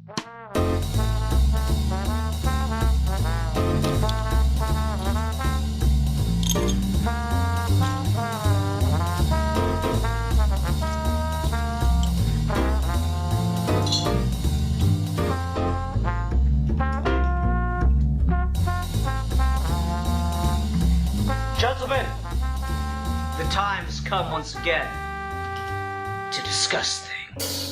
Gentlemen, the time has come once again to discuss things.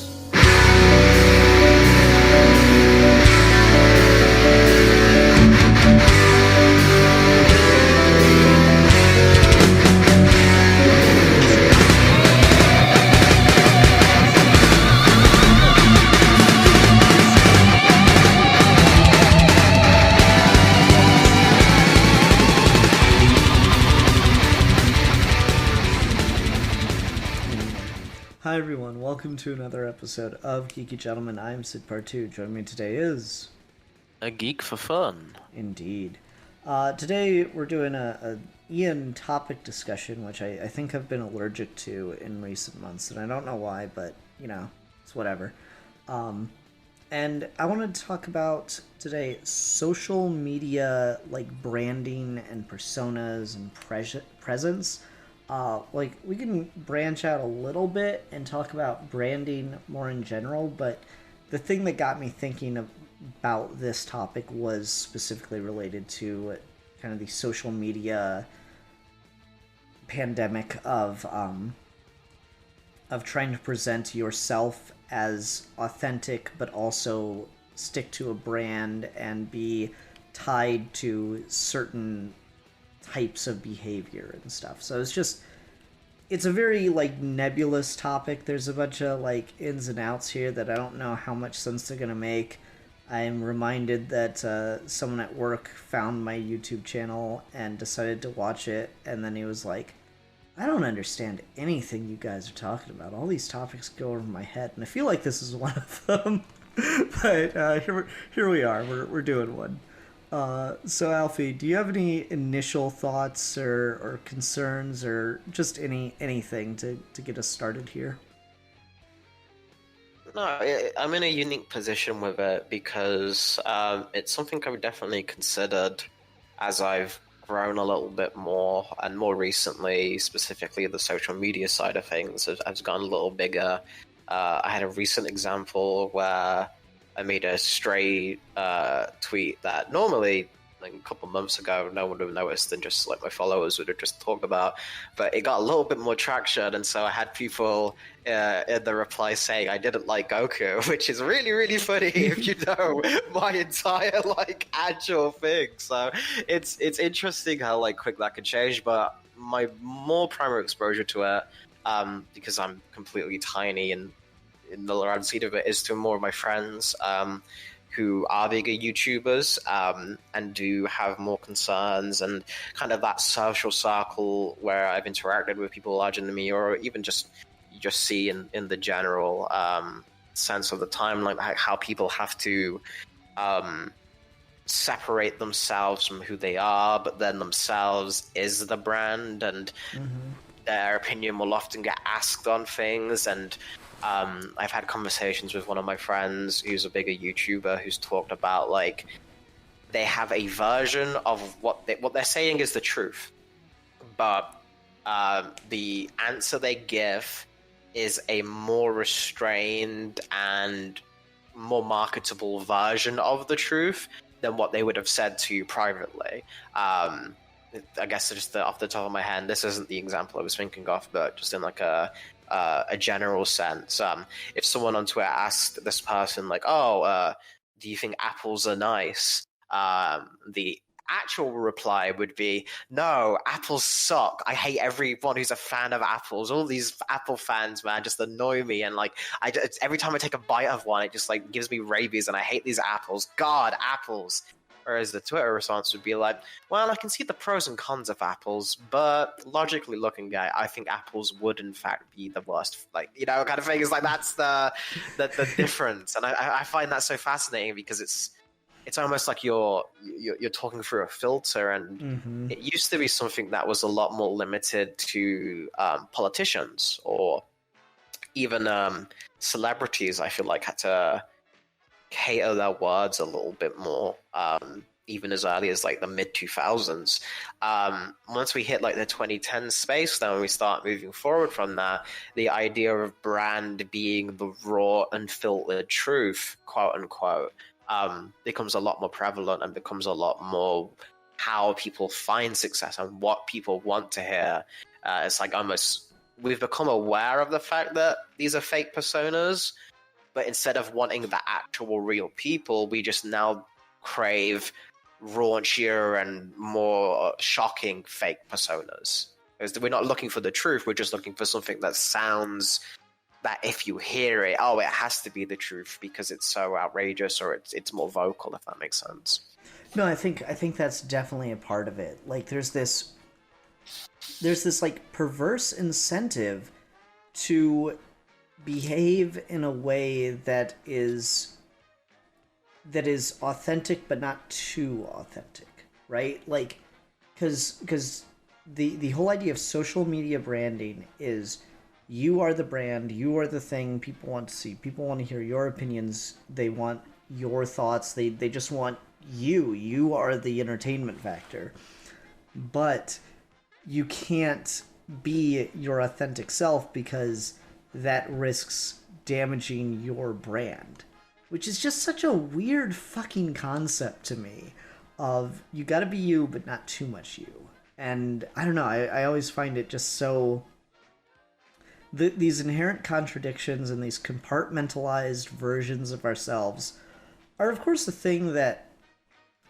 Hi everyone, welcome to another episode of Geeky Gentlemen. I'm Sid Part 2. Joining me today is... A geek for fun. Indeed. Today we're doing a Ian topic discussion, which I think I've been allergic to in recent months, and I don't know why, but, you know, it's whatever. And I wanted to talk about today social media, like, branding and personas and presence. We can branch out a little bit and talk about branding more in general, but the thing that got me thinking about this topic was specifically related to kind of the social media pandemic of trying to present yourself as authentic, but also stick to a brand and be tied to certain types of behavior and stuff. So it's a very like nebulous topic. There's a bunch of like ins and outs here that I don't know how much sense they're gonna make. I'm reminded that someone at work found my YouTube channel and decided to watch it, and then he was like, I don't understand anything you guys are talking about. All these topics go over my head, and I feel like this is one of them. But here we are. We're doing one. So Alfie, do you have any initial thoughts or concerns or just anything to get us started here? No, I'm in a unique position with it because it's something I've definitely considered as I've grown a little bit more, and more recently, specifically the social media side of things, has gotten a little bigger. I had a recent example where I made a stray tweet that normally, like a couple months ago, no one would have noticed, and just like my followers would have just talked about. But it got a little bit more traction, and so I had people in the reply saying I didn't like Goku, which is really, really funny if you know my entire like actual thing. So it's interesting how like quick that can change. But my more primary exposure to it, because I'm completely tiny and in the grand scheme of it, is to more of my friends who are bigger YouTubers and do have more concerns, and kind of that social circle where I've interacted with people larger than me, or even just you just see in the general sense of the timeline how people have to separate themselves from who they are, but then themselves is the brand, and their opinion will often get asked on things. And I've had conversations with one of my friends who's a bigger YouTuber who's talked about like they have a version of what they're saying is the truth, but the answer they give is a more restrained and more marketable version of the truth than what they would have said to you privately. I guess just off the top of my head, this isn't the example I was thinking of, but just in like a general sense. If someone on Twitter asked this person, like, do you think apples are nice? The actual reply would be, no, apples suck. I hate everyone who's a fan of apples. All these Apple fans, man, just annoy me. And like, every time I take a bite of one, it just like gives me rabies, and I hate these apples. God, apples. Whereas the Twitter response would be like, well, I can see the pros and cons of apples, but logically looking at it, I think apples would in fact be the worst, like, you know, kind of thing. Is like, that's the difference. And I find that so fascinating, because it's almost like you're talking through a filter, and it used to be something that was a lot more limited to politicians or even celebrities. I feel like had to cater their words a little bit more, even as early as like the mid 2000s. Once we hit like the 2010 space, then we start moving forward from that. The idea of brand being the raw, unfiltered truth, quote unquote, becomes a lot more prevalent and becomes a lot more how people find success and what people want to hear. It's like almost we've become aware of the fact that these are fake personas, but instead of wanting the actual real people, we just now crave raunchier and more shocking fake personas. Because we're not looking for the truth, we're just looking for something that sounds that if you hear it, oh, it has to be the truth because it's so outrageous or it's more vocal, if that makes sense. No, I think that's definitely a part of it. Like there's this like perverse incentive to behave in a way that is authentic but not too authentic, right? Like because the whole idea of social media branding is you are the brand, you are the thing people want to see, people want to hear your opinions, they want your thoughts, they just want you are the entertainment factor. But you can't be your authentic self because that risks damaging your brand, which is just such a weird fucking concept to me of you gotta be you but not too much you. And I don't know, I always find it just so these inherent contradictions and these compartmentalized versions of ourselves are of course the thing that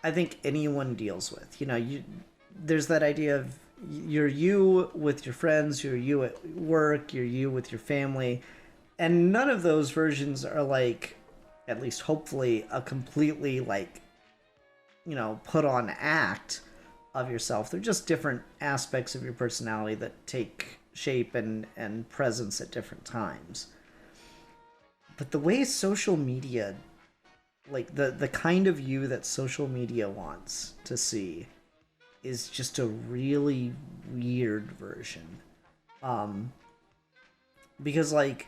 I think anyone deals with. You know, there's that idea of you're you with your friends, you're you at work, you're you with your family, and none of those versions are like, at least hopefully, a completely like, you know, put on act of yourself. They're just different aspects of your personality that take shape and presence at different times. But the way social media, like the kind of you that social media wants to see, is just a really weird version. Because like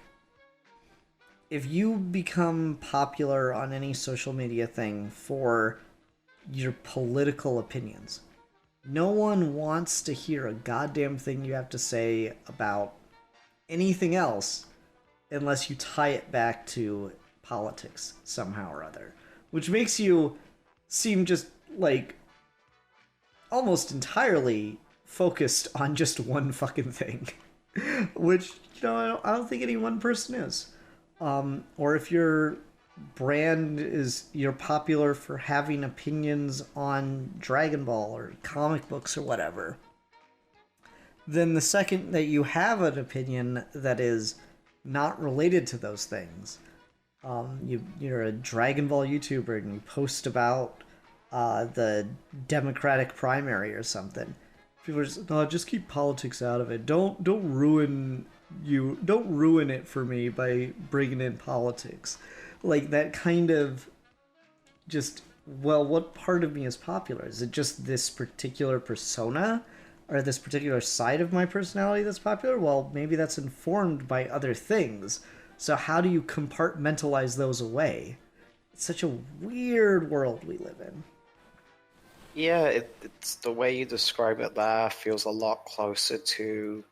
if you become popular on any social media thing for your political opinions, no one wants to hear a goddamn thing you have to say about anything else unless you tie it back to politics somehow or other, which makes you seem just like almost entirely focused on just one fucking thing, which, you know, I don't think any one person is. Or if your brand is you're popular for having opinions on Dragon Ball or comic books or whatever, then the second that you have an opinion that is not related to those things, you're a Dragon Ball YouTuber and you post about the Democratic primary or something, people are just, no, just keep politics out of it. Don't ruin it for me by bringing in politics. Like that kind of just, well, what part of me is popular? Is it just this particular persona or this particular side of my personality that's popular? Well, maybe that's informed by other things. So how do you compartmentalize those away? It's such a weird world we live in. Yeah, it's the way you describe it there feels a lot closer to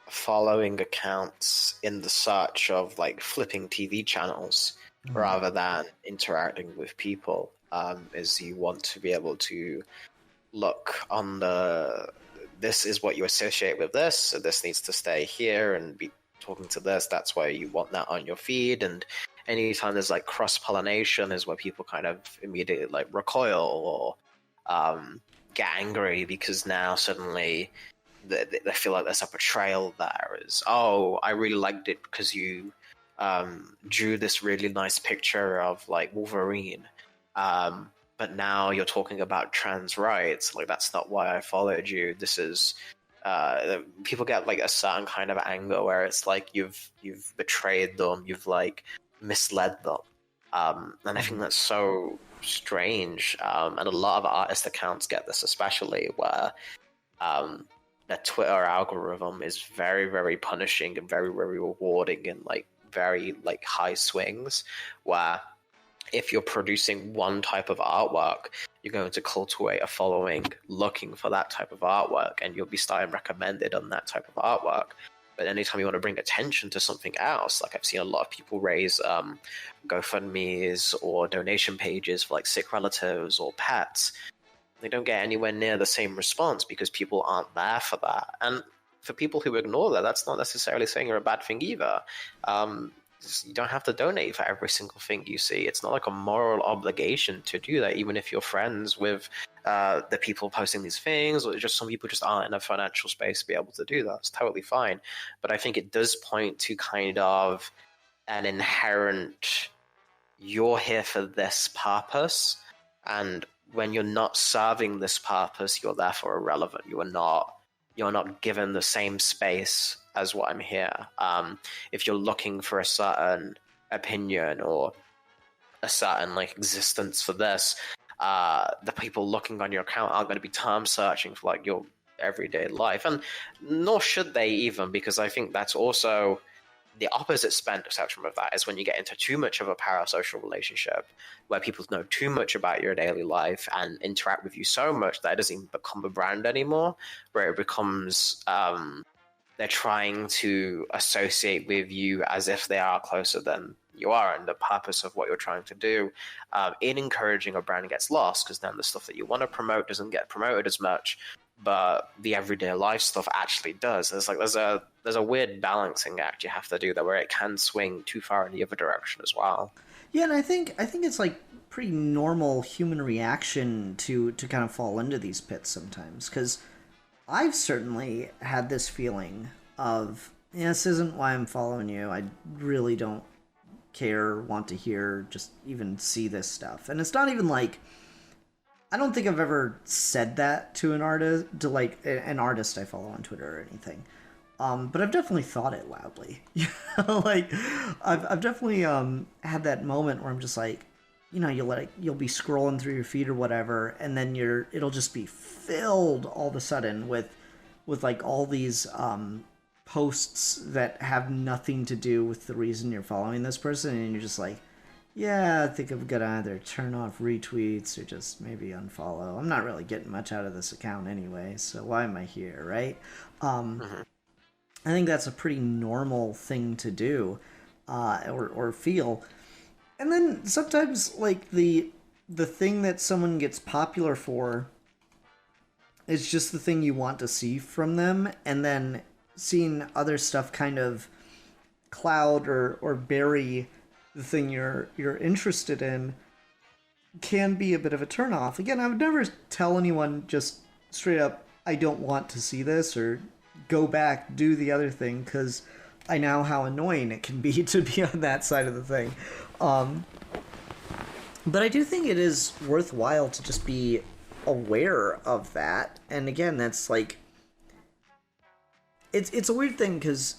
following accounts in the search of like flipping TV channels rather than interacting with people. Is you want to be able to look on this is what you associate with this, so this needs to stay here and be talking to this. That's why you want that on your feed, and anytime there's like cross-pollination is where people kind of immediately like recoil or get angry because now suddenly they feel like there's a betrayal there. Is, oh, I really liked it because you drew this really nice picture of like Wolverine, but now you're talking about trans rights. Like, that's not why I followed you. This is people get like a certain kind of anger where it's like you've betrayed them, you've like misled them, and I think that's so strange. And a lot of artist accounts get this, especially where the Twitter algorithm is very, very punishing and very, very rewarding in like very like high swings, where if you're producing one type of artwork, you're going to cultivate a following looking for that type of artwork, and you'll be starting recommended on that type of artwork. But anytime you want to bring attention to something else, like I've seen a lot of people raise GoFundMe's or donation pages for like sick relatives or pets, they don't get anywhere near the same response because people aren't there for that. And for people who ignore that, that's not necessarily saying you're a bad thing either. You don't have to donate for every single thing you see. It's not like a moral obligation to do that, even if you're friends with the people posting these things, or just some people just aren't in a financial space to be able to do that. It's totally fine. But I think it does point to kind of an inherent, you're here for this purpose, and when you're not serving this purpose, you're therefore irrelevant. You're not given the same space as what I'm here. If you're looking for a certain opinion or a certain like existence for this, the people looking on your account aren't going to be term searching for like your everyday life, and nor should they even, because I think that's also the opposite spectrum of that is when you get into too much of a parasocial relationship where people know too much about your daily life and interact with you so much that it doesn't even become a brand anymore, where it becomes they're trying to associate with you as if they are closer than you are, and the purpose of what you're trying to do in encouraging a brand gets lost, because then the stuff that you want to promote doesn't get promoted as much, but the everyday life stuff actually does. There's a weird balancing act you have to do there, where it can swing too far in the other direction as well. Yeah, and I think it's like pretty normal human reaction to kind of fall into these pits sometimes, because I've certainly had this feeling of, yeah, this isn't why I'm following you. I really don't care, want to hear, just even see this stuff. And it's not even like, I don't think I've ever said that to an artist, to like an artist I follow on Twitter or anything. But I've definitely thought it loudly. Like I've definitely had that moment where I'm just like, you'll be scrolling through your feed or whatever, and then it'll just be filled all of a sudden with like all these posts that have nothing to do with the reason you're following this person, and you're just like, yeah, I think I'm gonna either turn off retweets or just maybe unfollow. I'm not really getting much out of this account anyway, so why am I here, right? I think that's a pretty normal thing to do, or feel. And then sometimes, like, the thing that someone gets popular for is just the thing you want to see from them, and then seeing other stuff kind of cloud or bury the thing you're interested in can be a bit of a turnoff. Again, I would never tell anyone just straight up, I don't want to see this, or go back, do the other thing, because I know how annoying it can be to be on that side of the thing. But I do think it is worthwhile to just be aware of that. And again, that's like, it's a weird thing, because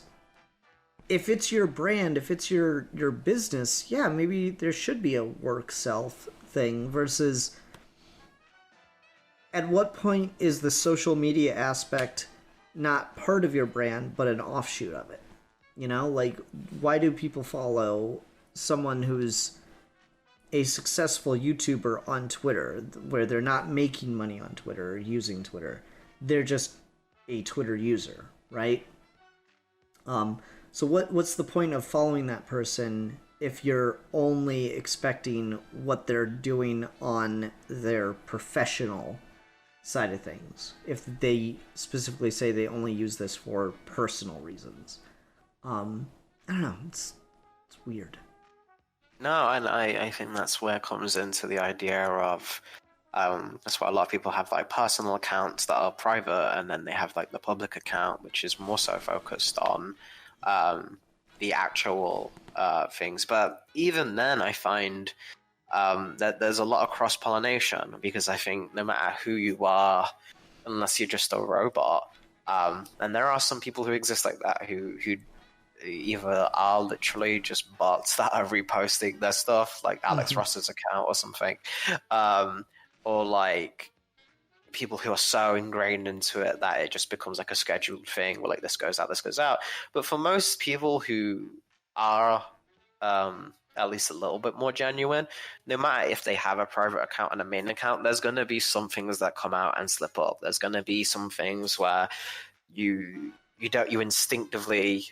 if it's your brand, if it's your business, yeah, maybe there should be a work self thing, versus at what point is the social media aspect not part of your brand but an offshoot of it? Like, why do people follow someone who's a successful YouTuber on Twitter, where they're not making money on Twitter or using Twitter? They're just a Twitter user, right? So what's the point of following that person if you're only expecting what they're doing on their professional side of things, if they specifically say they only use this for personal reasons? I don't know, it's weird. No, and I think that's where it comes into the idea of that's why a lot of people have like personal accounts that are private, and then they have like the public account, which is more so focused on the actual things. But even then, I find that there's a lot of cross-pollination, because I think no matter who you are, unless you're just a robot, and there are some people who exist like that, who either are literally just bots that are reposting their stuff, like Alex Ross's account or something, or like people who are so ingrained into it that it just becomes like a scheduled thing where like this goes out. But for most people who are at least a little bit more genuine, no matter if they have a private account and a main account, there's going to be some things that come out and slip up. There's going to be some things where you instinctively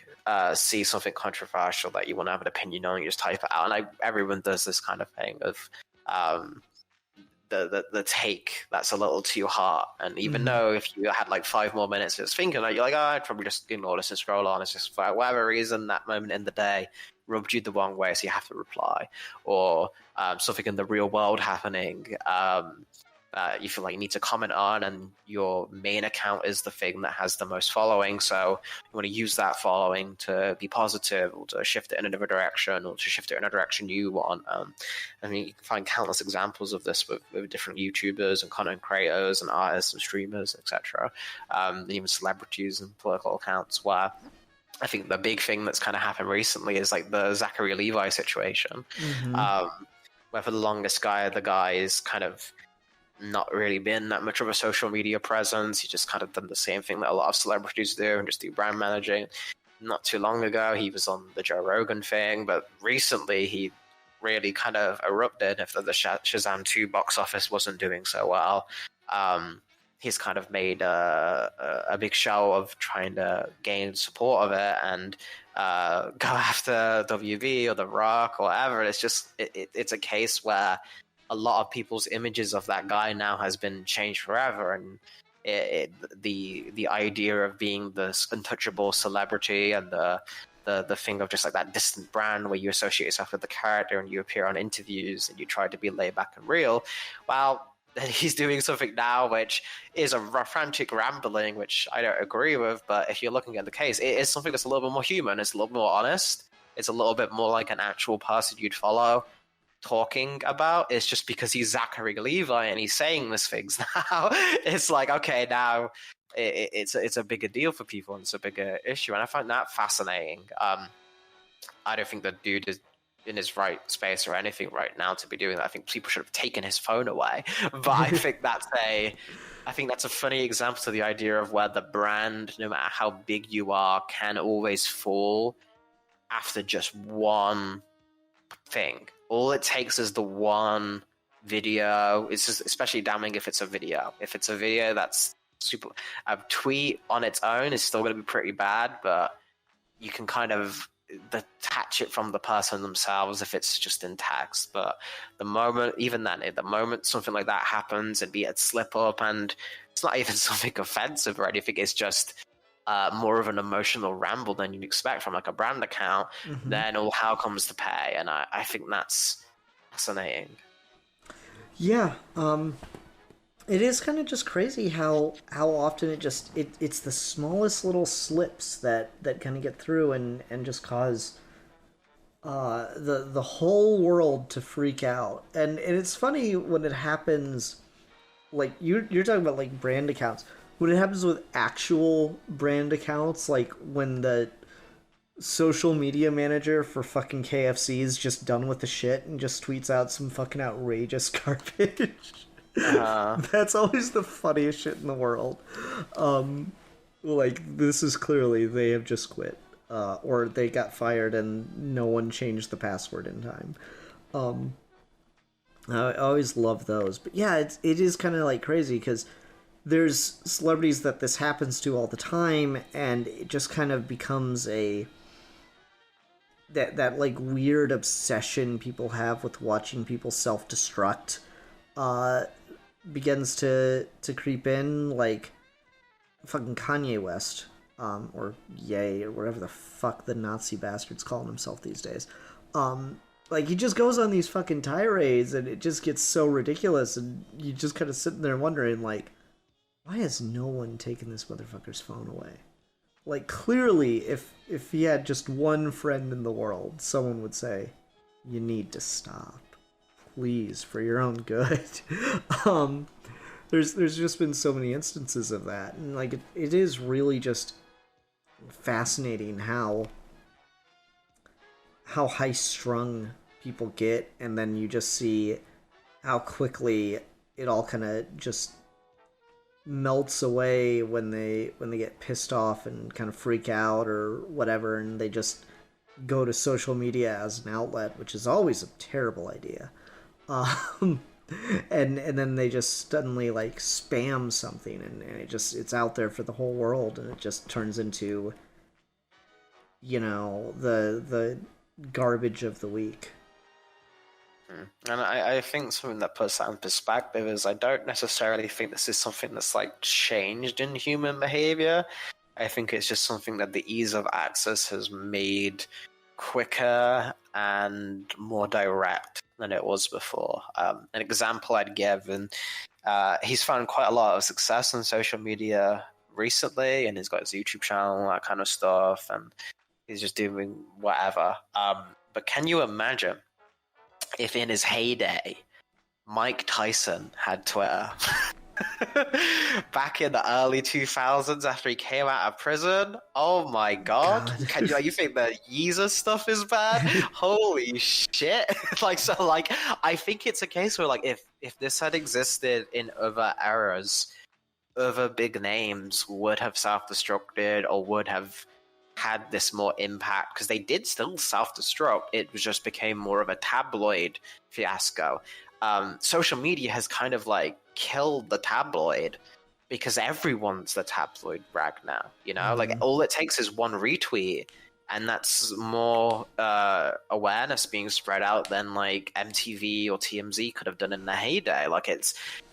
see something controversial that you want to have an opinion on, you just type it out. And everyone does this kind of thing of the take that's a little too hard. And even though if you had like 5 more minutes of thinking, you're like, oh, I'd probably just ignore this and scroll on. It's just for whatever reason that moment in the day rubbed you the wrong way, so you have to reply, or something in the real world happening. You feel like you need to comment on, and your main account is the thing that has the most following, so you want to use that following to be positive, or to shift it in another direction, or to shift it in a direction you want. I mean, you can find countless examples of this with different YouTubers and content creators and artists and streamers, etc., and even celebrities and political accounts, where I think the big thing that's kind of happened recently is like the Zachary Levi situation, where for the longest the guy is kind of not really been that much of a social media presence. He just kind of done the same thing that a lot of celebrities do and just do brand managing. Not too long ago, he was on the Joe Rogan thing, but recently he really kind of erupted after the Shazam 2 box office wasn't doing so well. He's kind of made a big show of trying to gain support of it and go after WB or The Rock or whatever. It's just it's a case where a lot of people's images of that guy now has been changed forever, and the idea of being this untouchable celebrity and the thing of just like that distant brand where you associate yourself with the character and you appear on interviews and you try to be laid back and real. Well, he's doing something now which is a frantic rambling, which I don't agree with, but if you're looking at the case, it is something that's a little bit more human, it's a little more honest, it's a little bit more like an actual person you'd follow talking about. It's just because he's Zachary Levi and he's saying these things now. It's like, okay, now it's a bigger deal for people and it's a bigger issue, and I find that fascinating. I don't think the dude is in his right space or anything right now to be doing that. I think people should have taken his phone away. But I think that's a funny example to the idea of where the brand, no matter how big you are, can always fall after just one thing. All it takes is the one video. It's just especially damning if it's a video. If it's a video that's super, a tweet on its own is still going to be pretty bad, but you can kind of detach it from the person themselves if it's just in text. But the moment something like that happens, and be it slip up, and it's not even something offensive or anything, it's just more of an emotional ramble than you'd expect from like a brand account, then all hell comes to pay. And I think that's fascinating. Yeah, it is kind of just crazy how often it's the smallest little slips that kind of get through and just cause the whole world to freak out. And it's funny when it happens, like you're talking about like brand accounts. When it happens with actual brand accounts, like when the social media manager for fucking KFC is just done with the shit and just tweets out some fucking outrageous garbage. That's always the funniest shit in the world. Like, this is clearly they have just quit. Or they got fired and no one changed the password in time. I always love those. But yeah, it is kind of like crazy because there's celebrities that this happens to all the time, and it just kind of becomes that like weird obsession people have with watching people self-destruct begins to creep in, like fucking Kanye West, or Ye, or whatever the fuck the Nazi bastard's calling himself these days. Like, he just goes on these fucking tirades, and it just gets so ridiculous, and you just kind of sitting there wondering, like, why has no one taken this motherfucker's phone away? Like, clearly, if he had just one friend in the world, someone would say, you need to stop. Please, for your own good. There's just been so many instances of that. And, like, it is really just fascinating how high-strung people get, and then you just see how quickly it all kind of just melts away when they get pissed off and kind of freak out or whatever, and they just go to social media as an outlet, which is always a terrible idea. Um, and then they just suddenly like spam something, and it's out there for the whole world, and it just turns into, the garbage of the week. And I think something that puts that in perspective is I don't necessarily think this is something that's like changed in human behavior. I think it's just something that the ease of access has made quicker and more direct than it was before. An example I'd give, and he's found quite a lot of success on social media recently, and he's got his YouTube channel, all that kind of stuff, and he's just doing whatever. But can you imagine if in his heyday, Mike Tyson had Twitter? Back in the early 2000s after he came out of prison? Oh my god. Can you think the Yeezus stuff is bad? Holy shit. I think it's a case where if this had existed in other eras, other big names would have self-destructed or would have had this more impact, because they did still self-destruct. It just became more of a tabloid fiasco. Social media has kind of killed the tabloid, because everyone's the tabloid brag now. All it takes is one retweet, and that's more awareness being spread out than MTV or TMZ could have done in their heyday.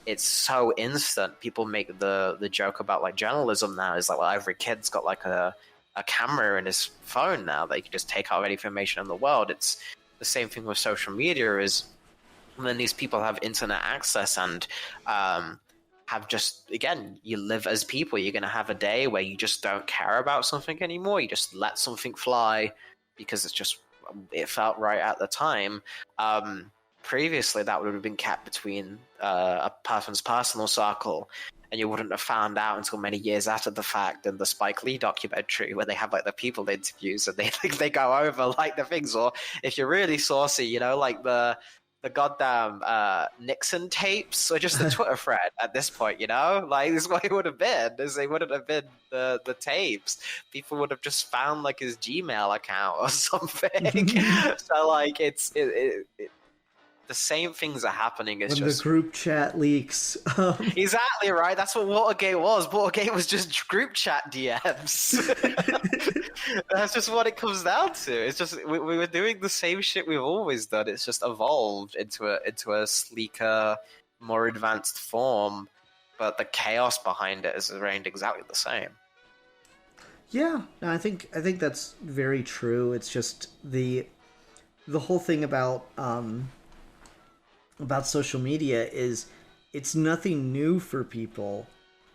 It's so instant. People make the joke about journalism now is every kid's got a camera in his phone now that you can just take out any information in the world. It's the same thing with social media. Is when these people have internet access and have just, again, you live as people. You're going to have a day where you just don't care about something anymore. You just let something fly because it felt right at the time. Previously, that would have been kept between a person's personal circle, and you wouldn't have found out until many years after the fact in the Spike Lee documentary, where they have the people interviews and they go over the things. Or if you're really saucy, the goddamn Nixon tapes, or just the Twitter thread at this point, this is what it would have been. They wouldn't have been the tapes. People would have just found his Gmail account or something. So the same things are happening. It's when just the group chat leaks. Exactly right. That's what Watergate was. Watergate was just group chat DMs. That's just what it comes down to. It's just we were doing the same shit we've always done. It's just evolved into a sleeker, more advanced form, but the chaos behind it has remained exactly the same. Yeah, no, I think that's very true. It's just the whole thing about social media is it's nothing new for people.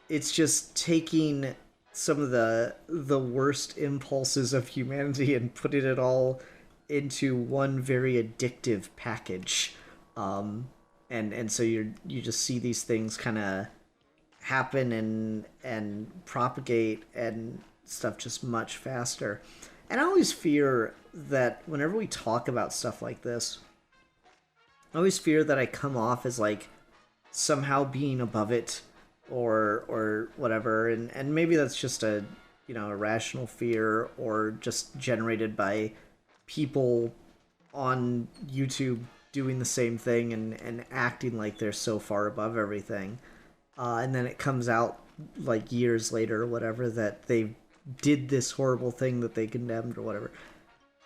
It's just taking some of the worst impulses of humanity and putting it all into one very addictive package. And so you just see these things kind of happen and propagate and stuff just much faster. And I always fear that whenever we talk about stuff like this, I always fear that I come off as somehow being above it or whatever, and maybe that's just a rational fear, or just generated by people on YouTube doing the same thing and acting like they're so far above everything, and then it comes out years later or whatever that they did this horrible thing that they condemned or whatever.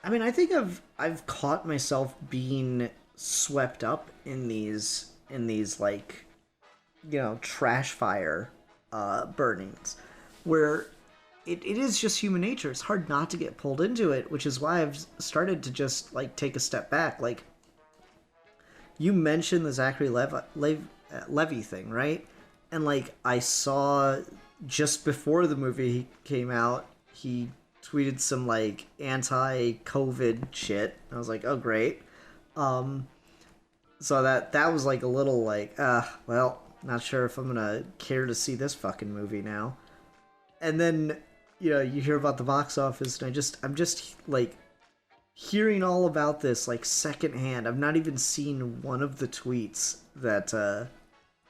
I mean, I think I've caught myself being swept up in these trash fire burnings, where it is just human nature. It's hard not to get pulled into it, which is why I've started to just take a step back. You mentioned the Zachary Levi thing, right? And I saw just before the movie came out, he tweeted some anti-COVID shit. I was like, oh great. So that was a little well, not sure if I'm gonna care to see this fucking movie now. And then you hear about the box office, and I'm just hearing all about this secondhand. I've not even seen one of the tweets that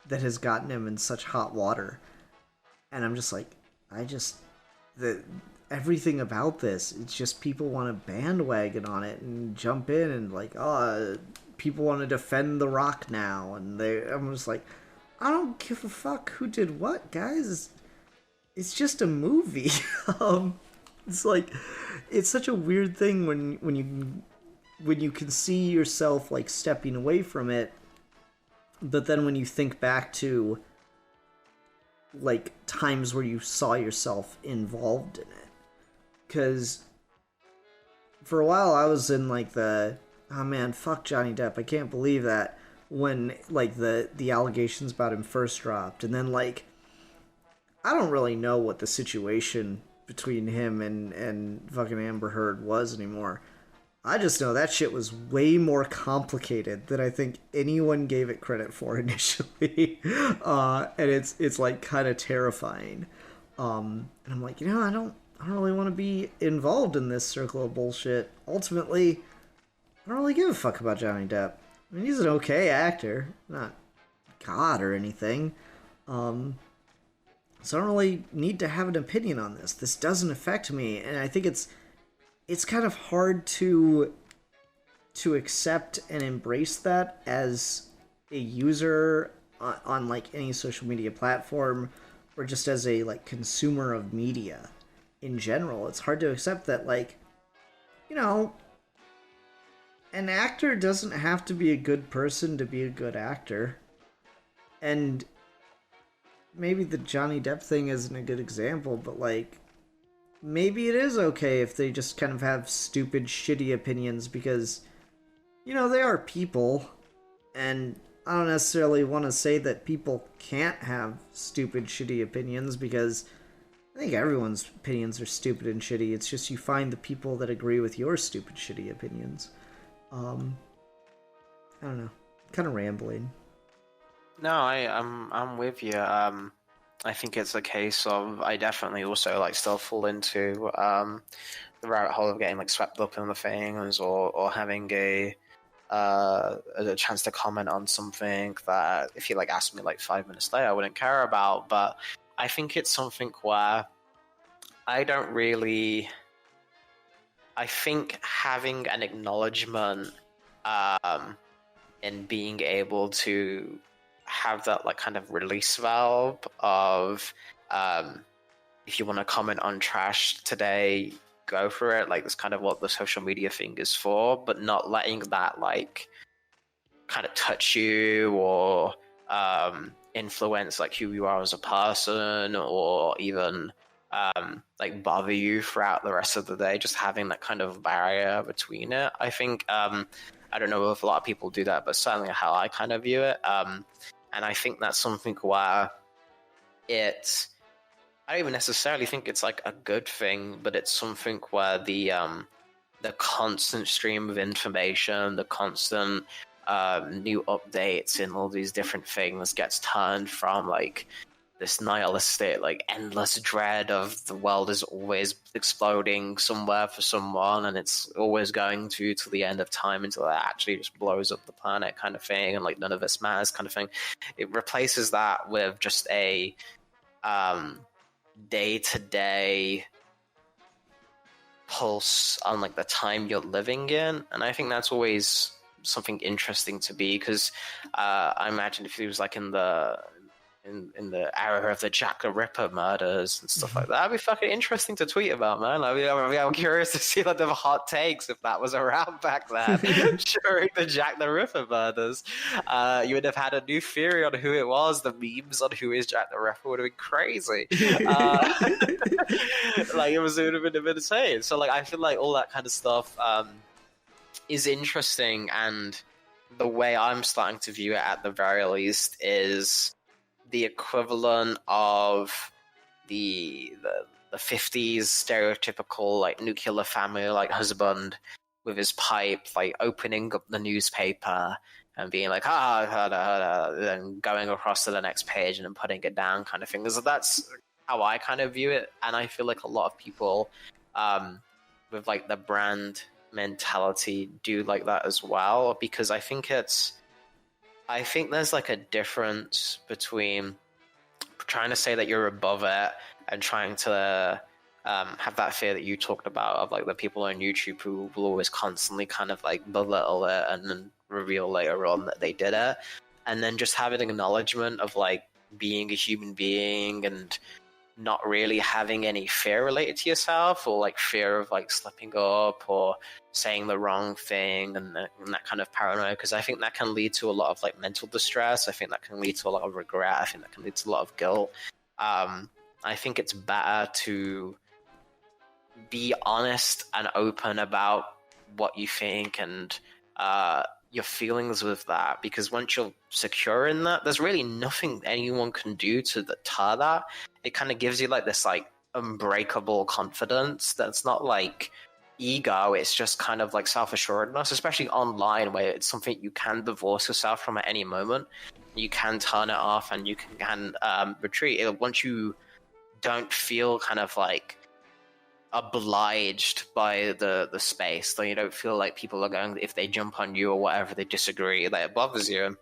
has gotten him in such hot water, and I'm just everything about this. It's just people want to bandwagon on it and jump in and like, oh, people want to defend The Rock now, and I'm just like, I don't give a fuck who did what, guys. It's just a movie. It's like, it's such a weird thing when you can see yourself like stepping away from it, but then when you think back to like times where you saw yourself involved in it, because for a while I was in like the, oh man, fuck Johnny Depp, I can't believe that, when like the allegations about him first dropped, and then like I don't really know what the situation between him and fucking Amber Heard was anymore. I just know that shit was way more complicated than I think anyone gave it credit for initially. And it's like kind of terrifying. And I'm like, I don't really want to be involved in this circle of bullshit. Ultimately, I don't really give a fuck about Johnny Depp. I mean, he's an okay actor, not God or anything. So I don't really need to have an opinion on this. This doesn't affect me, and I think it's kind of hard to accept and embrace that as a user on like any social media platform, or just as a like consumer of media in general. It's hard to accept that, like, an actor doesn't have to be a good person to be a good actor. And maybe the Johnny Depp thing isn't a good example, but like, maybe it is okay if they just kind of have stupid, shitty opinions, because, they are people, and I don't necessarily want to say that people can't have stupid, shitty opinions, because I think everyone's opinions are stupid and shitty. It's just you find the people that agree with your stupid, shitty opinions. I don't know. Kind of rambling. No, I'm with you. I think it's a case of, I definitely also like still fall into the rabbit hole of getting like swept up in the things, or having a chance to comment on something that if you like asked me like 5 minutes later I wouldn't care about. But I think it's something where I think having an acknowledgement in being able to have that like kind of release valve of if you want to comment on trash today, go for it. Like, that's kind of what the social media thing is for, but not letting that like kind of touch you or influence like who you are as a person, or even like bother you throughout the rest of the day. Just having that kind of barrier between it. I think I don't know if a lot of people do that, but certainly how I kind of view it. And I think that's something where I don't even necessarily think it's like a good thing, but it's something where the constant stream of information, the constant new updates and all these different things gets turned from like this nihilistic, like endless dread of the world is always exploding somewhere for someone, and it's always going to the end of time until it actually just blows up the planet kind of thing, and like none of this matters kind of thing. It replaces that with just a day-to-day pulse on like the time you're living in, and I think that's always something interesting to be, because I imagine if it was like in the era of the Jack the Ripper murders and stuff like that, that'd be fucking interesting to tweet about, man. I'm curious to see like the hot takes if that was around back then during the Jack the Ripper murders. You would have had a new theory on who it was. The memes on who is Jack the Ripper would have been crazy. Like, it would have been insane. So like, I feel like all that kind of stuff is interesting, and the way I'm starting to view it at the very least is the equivalent of the 50s stereotypical like nuclear family like husband with his pipe, like opening up the newspaper and being like then going across to the next page and then putting it down kind of thing. So that's how I kind of view it, and I feel like a lot of people with like the brand mentality do like that as well, because I think there's like a difference between trying to say that you're above it and trying to have that fear that you talked about of like the people on YouTube who will always constantly kind of like belittle it and then reveal later on that they did it, and then just having an acknowledgement of like being a human being and not really having any fear related to yourself, or like fear of like slipping up or saying the wrong thing, and that kind of paranoia, because I think that can lead to a lot of like mental distress. I think that can lead to a lot of regret. I think that can lead to a lot of guilt. I think it's better to be honest and open about what you think and your feelings with that, because once you're secure in that, there's really nothing anyone can do to deter that. It kind of gives you like this like unbreakable confidence that's not like ego, it's just kind of like self-assuredness, especially online where it's something you can divorce yourself from at any moment. You can turn it off and you can retreat once you don't feel kind of like obliged by the space, so you don't feel like people are going, if they jump on you or whatever, they disagree, that it bothers you.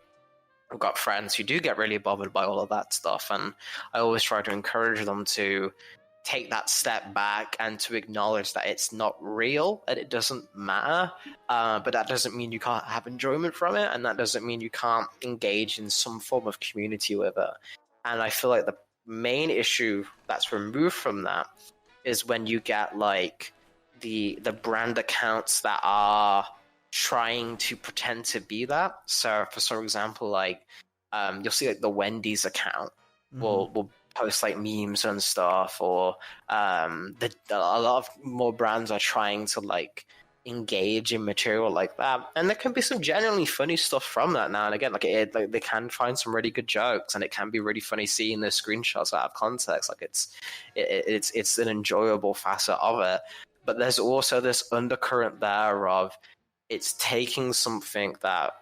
I've got friends who do get really bothered by all of that stuff, and I always try to encourage them to take that step back and to acknowledge that it's not real and it doesn't matter, but that doesn't mean you can't have enjoyment from it, and that doesn't mean you can't engage in some form of community with it. And I feel like the main issue that's removed from that is when you get like the brand accounts that are trying to pretend to be that. So for example, like you'll see like the Wendy's account will post like memes and stuff, or a lot of more brands are trying to like engage in material like that, and there can be some genuinely funny stuff from that now and again. Like they can find some really good jokes, and it can be really funny seeing the screenshots out of context. Like it's an enjoyable facet of it, but there's also this undercurrent there of it's taking something that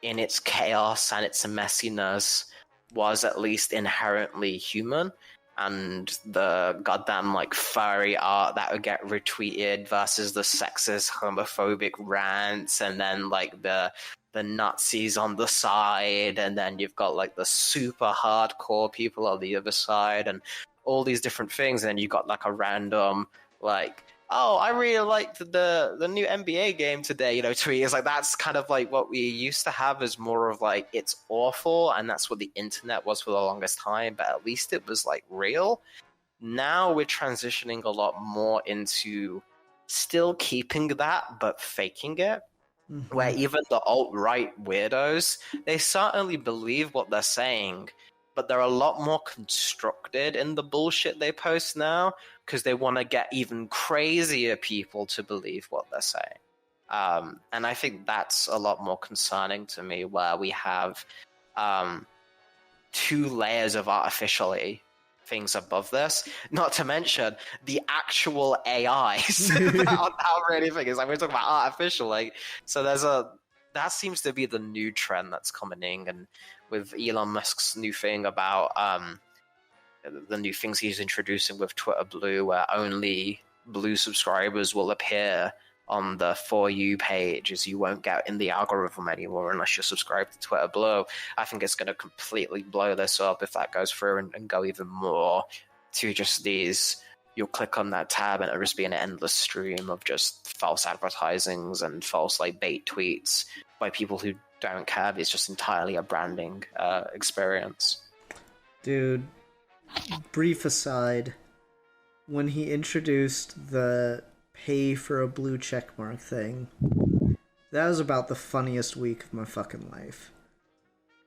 in its chaos and its messiness was at least inherently human, and the goddamn like furry art that would get retweeted versus the sexist homophobic rants, and then like the Nazis on the side, and then you've got like the super hardcore people on the other side, and all these different things, and then you've got like a random like, oh, I really liked the new NBA game today, you know, tweet. It's like, that's kind of like what we used to have as more of like, it's awful, and that's what the internet was for the longest time, but at least it was like real. Now we're transitioning a lot more into still keeping that, but faking it. Where even the alt-right weirdos, they certainly believe what they're saying, but they're a lot more constructed in the bullshit they post now, because they want to get even crazier people to believe what they're saying. And I think that's a lot more concerning to me, where we have two layers of artificially things above this, not to mention the actual AIs that are now really things. Like, we're talking about artificial, like, so that seems to be the new trend that's coming in, and with Elon Musk's new thing about the new things he's introducing with Twitter Blue, where only blue subscribers will appear on the For You page, as you won't get in the algorithm anymore unless you're subscribed to Twitter Blue. I think it's going to completely blow this up if that goes through, and go even more to just these, you'll click on that tab and it'll just be an endless stream of just false advertisings and false like bait tweets by people who don't care. It's just entirely a branding experience. Dude, brief aside, when he introduced the pay for a blue checkmark thing, that was about the funniest week of my fucking life.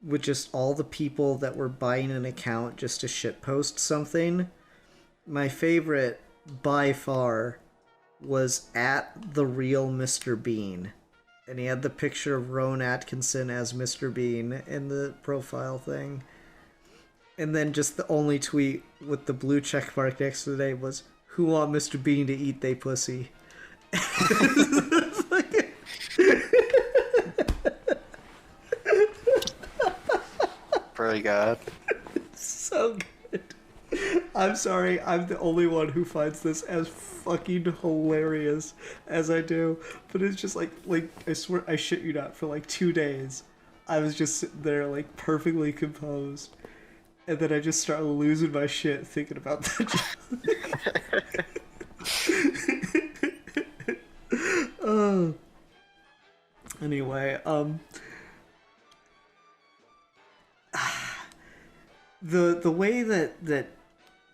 With just all the people that were buying an account just to shitpost something. My favorite, by far, was at the real Mr. Bean. And he had the picture of Rowan Atkinson as Mr. Bean in the profile thing. And then just the only tweet with the blue check mark next to the name was, "Who want Mr. Bean to eat they pussy?" Pretty good. So good. I'm sorry, I'm the only one who finds this as fucking hilarious as I do. But it's just like I swear, I shit you not, for like 2 days, I was just sitting there like perfectly composed. and then I just start losing my shit thinking about that joke. Anyway, the way that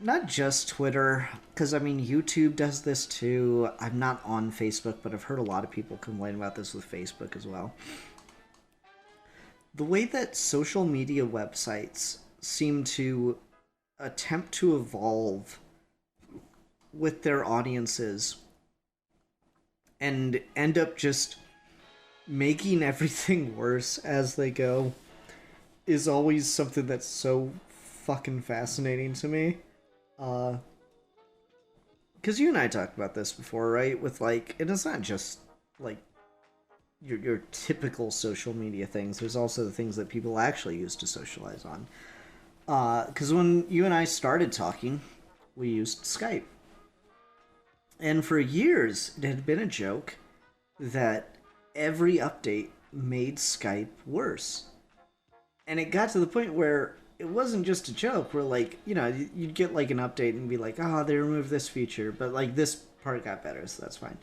not just Twitter, because I mean YouTube does this too. I'm not on Facebook, but I've heard a lot of people complain about this with Facebook as well. The way that social media websites seem to attempt to evolve with their audiences and end up just making everything worse as they go is always something that's so fucking fascinating to me. Because you and I talked about this before, right? With like, and it's not just like your typical social media things. There's also the things that people actually use to socialize on. Because when you and I started talking, we used Skype. And for years, it had been a joke that every update made Skype worse. And it got to the point where it wasn't just a joke, where like, you know, you'd get like an update and be like, oh, they removed this feature, but like this part got better, so that's fine.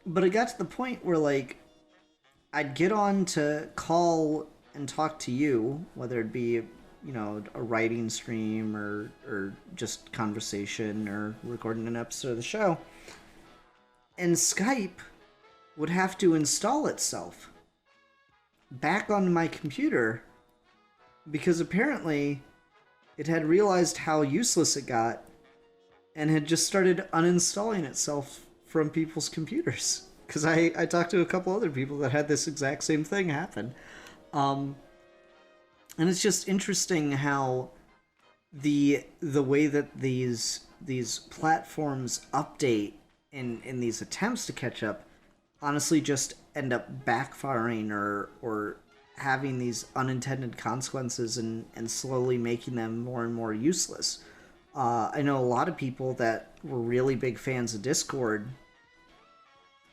But it got to the point where like, I'd get on to call and talk to you, whether it be, you know, a writing stream or just conversation or recording an episode of the show, and Skype would have to install itself back on my computer because apparently it had realized how useless it got and had just started uninstalling itself from people's computers. Because I talked to a couple other people that had this exact same thing happen. And it's just interesting how the way that these platforms update in these attempts to catch up honestly just end up backfiring or having these unintended consequences and slowly making them more and more useless. I know a lot of people that were really big fans of Discord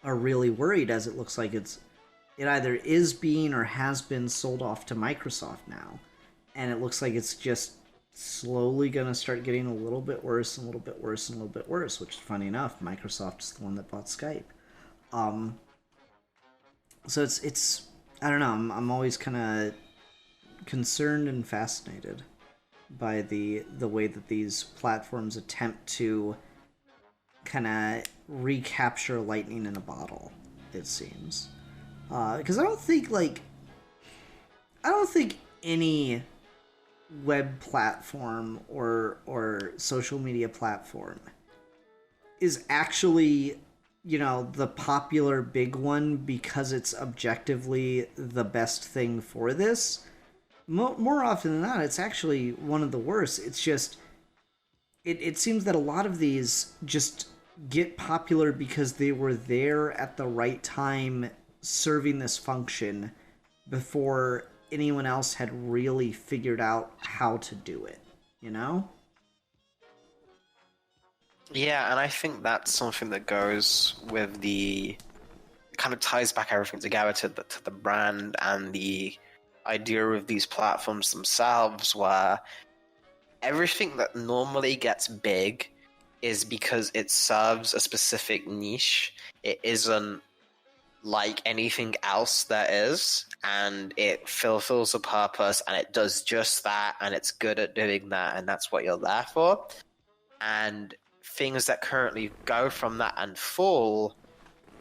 are really worried, as it looks like it either is being or has been sold off to Microsoft now. And it looks like it's just slowly going to start getting a little bit worse and a little bit worse and a little bit worse, which is funny enough. Microsoft's the one that bought Skype. So it's I don't know, I'm always kind of concerned and fascinated by the way that these platforms attempt to kind of recapture lightning in a bottle, it seems. Because I don't think any web platform or social media platform is actually, you know, the popular big one because it's objectively the best thing for this. More often than not, it's actually one of the worst. It's just, it seems that a lot of these just get popular because they were there at the right time serving this function before anyone else had really figured out how to do it, you know? Yeah, and I think that's something that goes with kind of ties back everything together to the brand and the idea of these platforms themselves, where everything that normally gets big is because it serves a specific niche. It isn't like anything else there is, and it fulfills a purpose, and it does just that, and it's good at doing that, and that's what you're there for. And things that currently go from that and fall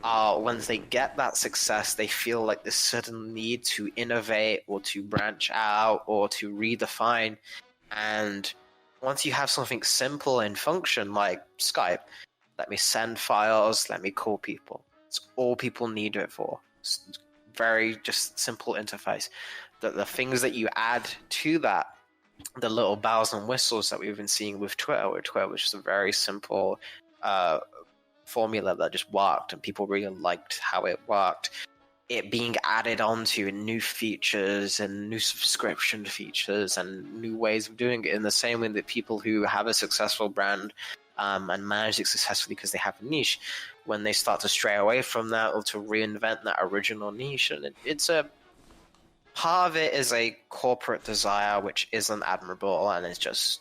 are, once they get that success, they feel like this sudden need to innovate or to branch out or to redefine. And once you have something simple in function like Skype, let me send files, let me call people. It's all people need it for. It's very just simple interface. The things that you add to that, the little bells and whistles that we've been seeing with Twitter, which is a very simple formula that just worked, and people really liked how it worked. It being added onto new features and new subscription features and new ways of doing it, in the same way that people who have a successful brand and manage it successfully because they have a niche, when they start to stray away from that or to reinvent that original niche, and it's a part of it is a corporate desire which isn't admirable and is just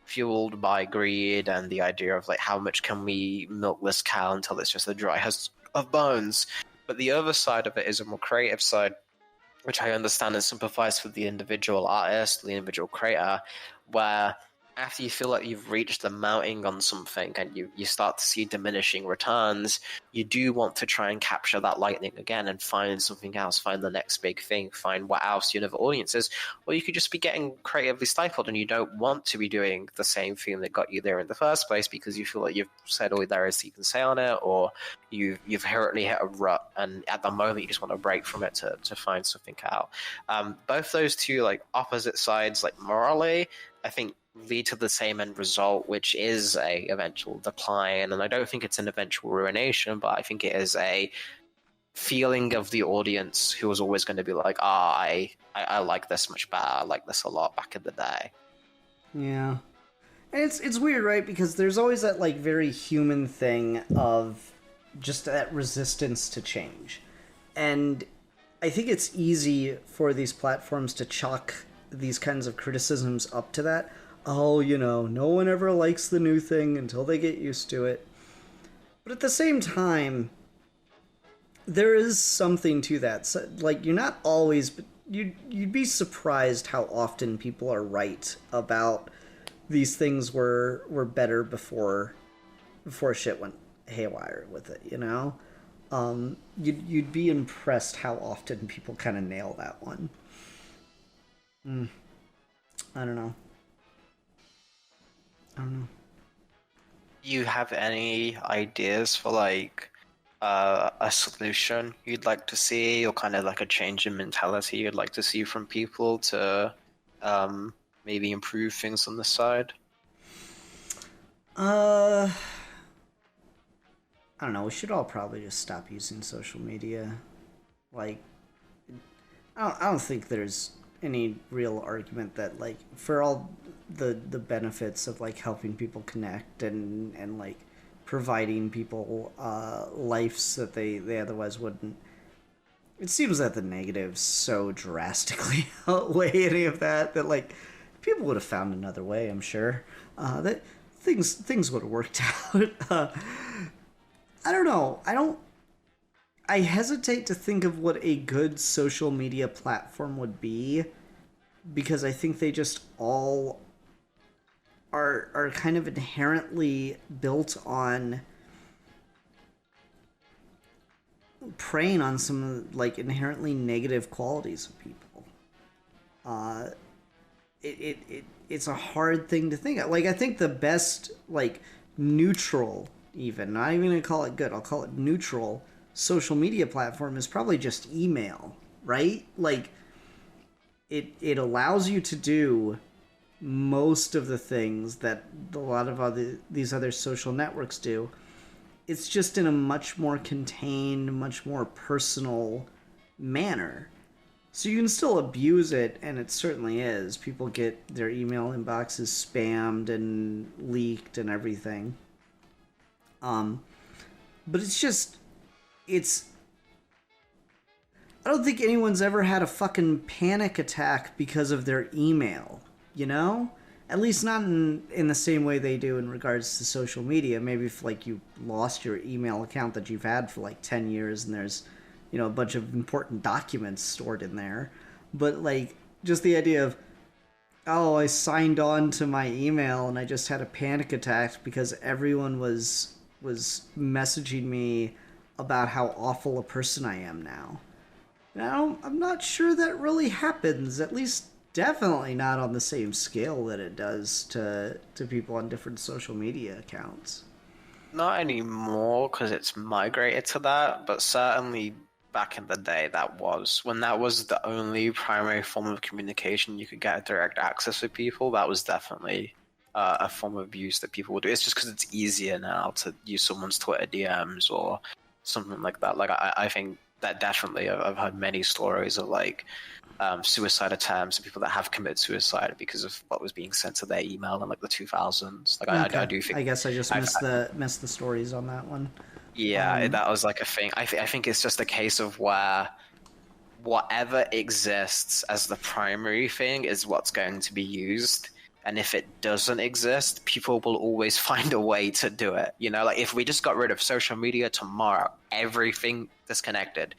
fueled by greed and the idea of like how much can we milk this cow until it's just a dry husk of bones. But the other side of it is a more creative side, which I understand and sympathize for the individual artist, the individual creator, where after you feel like you've reached the mounting on something and you start to see diminishing returns, you do want to try and capture that lightning again and find something else, find the next big thing, find what else you know the audience is. Or you could just be getting creatively stifled and you don't want to be doing the same thing that got you there in the first place because you feel like you've said all there is you can say on it, or you've currently hit a rut and at the moment you just want to break from it to find something out. Both those two like opposite sides, like morally, I think lead to the same end result, which is a eventual decline. And I don't think it's an eventual ruination, but I think it is a feeling of the audience who was always going to be like, I like this much better. I like this a lot back in the day. Yeah. And it's weird, right? Because there's always that like very human thing of just that resistance to change. And I think it's easy for these platforms to chalk these kinds of criticisms up to that. Oh, you know, no one ever likes the new thing until they get used to it. But at the same time, there is something to that. So, like, you're not always, but you'd be surprised how often people are right about these things were better before shit went haywire with it, you know? You'd be impressed how often people kind of nail that one. I don't know. You have any ideas for like a solution you'd like to see, or kind of like a change in mentality you'd like to see from people to maybe improve things on the side? I don't know. We should all probably just stop using social media. Like, I don't think there's any real argument that like for all the benefits of like helping people connect and like providing people lives that they otherwise wouldn't, it seems that the negatives so drastically outweigh any of that like people would have found another way, I'm sure, that things would have worked out. I don't know. I hesitate to think of what a good social media platform would be, because I think they just all are kind of inherently built on preying on some like inherently negative qualities of people. It's a hard thing to think of. Like, I think the best like neutral, even not even gonna call it good, I'll call it neutral social media platform is probably just email, right? Like it allows you to do most of the things that a lot of these other social networks do. It's just in a much more contained, much more personal manner. So you can still abuse it, and it certainly is. People get their email inboxes spammed and leaked and everything. But I don't think anyone's ever had a fucking panic attack because of their email, you know? At least not in the same way they do in regards to social media. Maybe if like you lost your email account that you've had for like 10 years and there's, you know, a bunch of important documents stored in there. But like just the idea of, oh, I signed on to my email and I just had a panic attack because everyone was messaging me about how awful a person I am now. Now, I'm not sure that really happens, at least definitely not on the same scale that it does to people on different social media accounts. Not anymore, because it's migrated to that, but certainly back in the day that was the only primary form of communication you could get direct access with people. That was definitely a form of abuse that people would do. It's just because it's easier now to use someone's Twitter DMs or something like that. Like I think that definitely I've heard many stories of like suicide attempts and people that have committed suicide because of what was being sent to their email in like the 2000s. Like okay. I do think. I guess I just missed the stories on that one. Yeah, that was like a thing. I think it's just a case of where whatever exists as the primary thing is what's going to be used. And if it doesn't exist, people will always find a way to do it. You know, like if we just got rid of social media tomorrow, everything disconnected,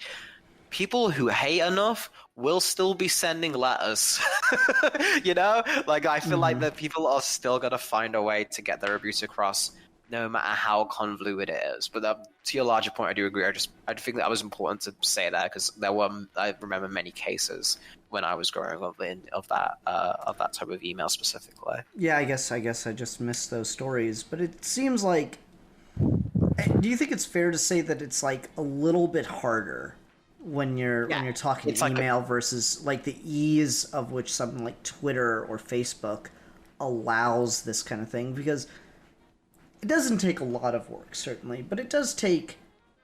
people who hate enough will still be sending letters. You know, like I feel like that people are still gonna find a way to get their abuse across, no matter how convoluted it is. But to your larger point, I do agree. I think that was important to say that because I remember many cases when I was growing up of that type of email specifically. Yeah, I guess I just missed those stories, but it seems like. Do you think it's fair to say that it's like a little bit harder when you're talking it's email versus like the ease of which something like Twitter or Facebook allows this kind of thing? Because it doesn't take a lot of work, certainly, but it does take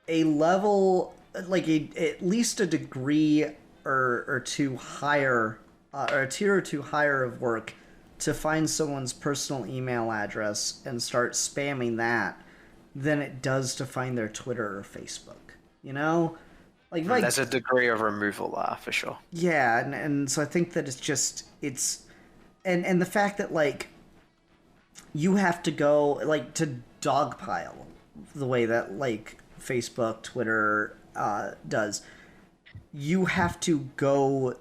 a level, like at least a degree or two higher, or a tier or two higher of work to find someone's personal email address and start spamming that than it does to find their Twitter or Facebook. You know? Like there's a degree of removal there, for sure. Yeah, and so I think that and the fact that, like, you have to go, like, to dogpile the way that, like, Facebook, Twitter does. You have to go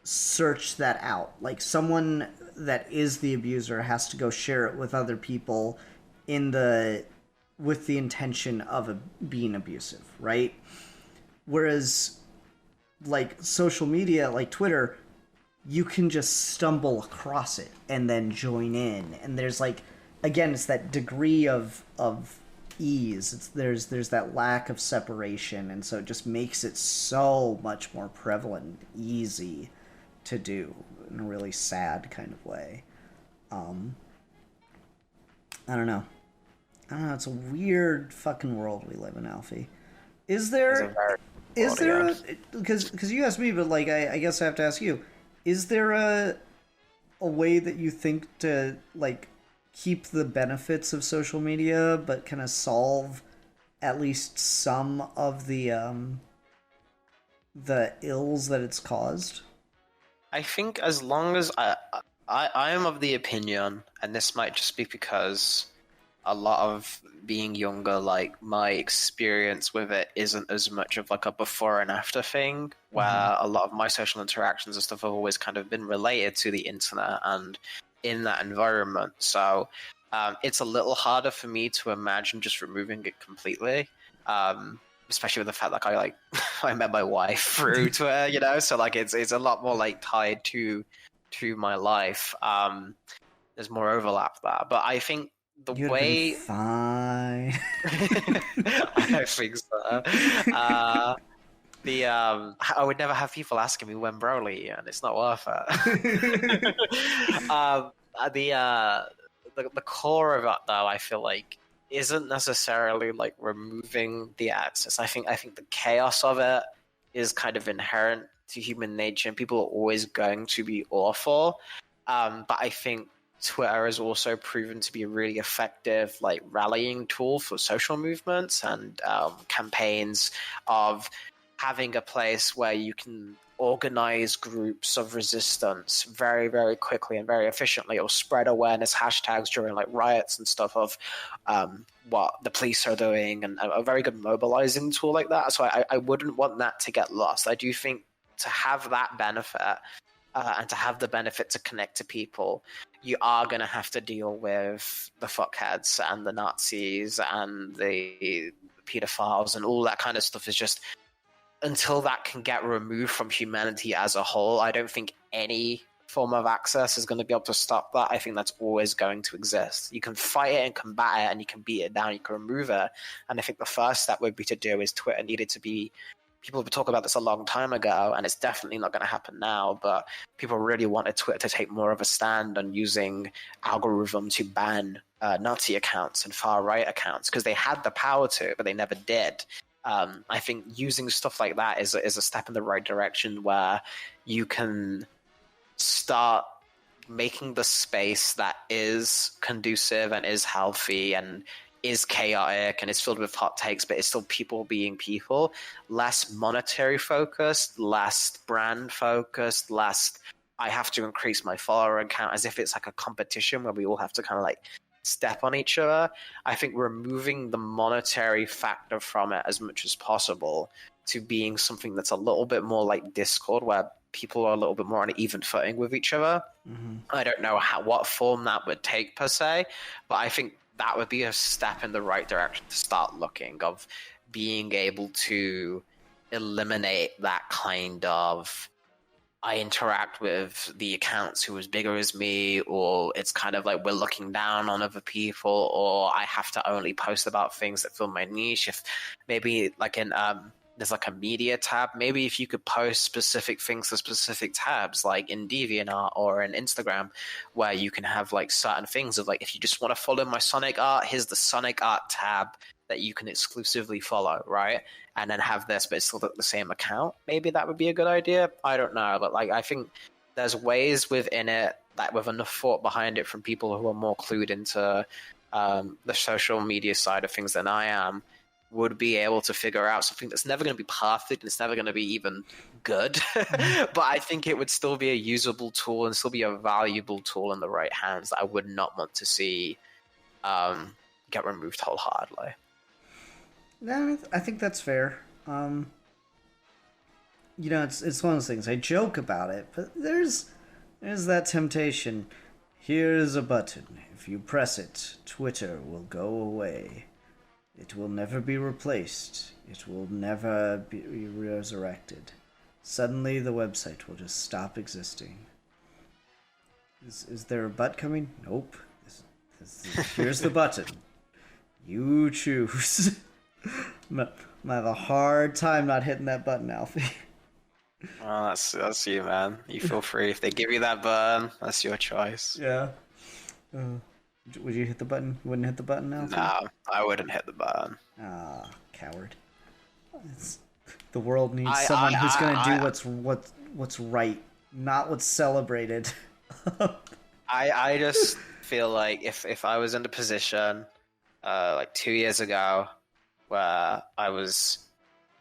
search that out. Like, someone that is the abuser has to go share it with other people with the intention of being abusive, right? Whereas, like, social media, like Twitter, you can just stumble across it and then join in. And there's, like, again, it's that degree of ease. There's that lack of separation, and so it just makes it so much more prevalent, easy to do in a really sad kind of way. I don't know. It's a weird fucking world we live in, Alfie. Is there because you asked me, but like I guess I have to ask you, is there a way that you think to like keep the benefits of social media but kind of solve at least some of the ills that it's caused? I think as long as I am of the opinion, and this might just be because a lot of being younger, like my experience with it isn't as much of like a before and after thing, where a lot of my social interactions and stuff have always kind of been related to the internet and in that environment. So it's a little harder for me to imagine just removing it completely, especially with the fact that I met my wife through Twitter, you know, so like it's a lot more like tied to my life. There's more overlap there, but I think You'd way been fine. I don't think so. I would never have people asking me when Broly, and it's not worth it. The core of it, though, I feel like isn't necessarily like removing the access. I think the chaos of it is kind of inherent to human nature, and people are always going to be awful. But I think Twitter has also proven to be a really effective like rallying tool for social movements and campaigns of having a place where you can organize groups of resistance very, very quickly and very efficiently, or spread awareness hashtags during like riots and stuff of what the police are doing, and a very good mobilizing tool like that. So I wouldn't want that to get lost. I do think to have that benefit and to have the benefit to connect to people, you are going to have to deal with the fuckheads and the Nazis and the pedophiles and all that kind of stuff. Is just, until that can get removed from humanity as a whole, I don't think any form of access is going to be able to stop that. I think that's always going to exist. You can fight it and combat it, and you can beat it down, you can remove it. And I think the first step would be to do is Twitter needed to be, people have talked about this a long time ago, and it's definitely not going to happen now, but people really wanted Twitter to take more of a stand on using algorithm to ban Nazi accounts and far-right accounts, because they had the power to, but they never did. I think using stuff like that is a step in the right direction, where you can start making the space that is conducive and is healthy and is chaotic and is filled with hot takes, but it's still people being people, less monetary focused, less brand focused, less I have to increase my follower account, as if it's like a competition where we all have to kind of like step on each other. I think removing the monetary factor from it as much as possible to being something that's a little bit more like Discord, where people are a little bit more on an even footing with each other. I don't know what form that would take per se, but I think that would be a step in the right direction to start looking, of being able to eliminate that kind of I interact with the accounts who is bigger as me, or it's kind of like we're looking down on other people, or I have to only post about things that fill my niche. If maybe like in there's like a media tab, maybe if you could post specific things to specific tabs, like in DeviantArt or in Instagram, where you can have like certain things of like, if you just want to follow my Sonic art, here's the Sonic art tab that you can exclusively follow, right? And then have this, but it's still the same account. Maybe that would be a good idea. I don't know, but like I think there's ways within it that with enough thought behind it from people who are more clued into the social media side of things than I am, would be able to figure out something that's never going to be perfect and it's never going to be even good. But I think it would still be a usable tool and still be a valuable tool in the right hands that I would not want to see get removed wholeheartedly. No, I think that's fair. You know, it's one of those things. I joke about it, but there's that temptation. Here's a button. If you press it, Twitter will go away. It will never be replaced. It will never be resurrected. Suddenly, the website will just stop existing. Is there a butt coming? Nope. Here's the button. You choose. I have a hard time not hitting that button, Alfie. Oh, that's you, man. You feel free. If they give you that button, that's your choice. Yeah. Would you hit the button? You wouldn't hit the button, Alfie? No, I wouldn't hit the button. Ah, coward. The world needs someone who's going to do what's right, not what's celebrated. I just feel like if I was in a position like 2 years ago where I was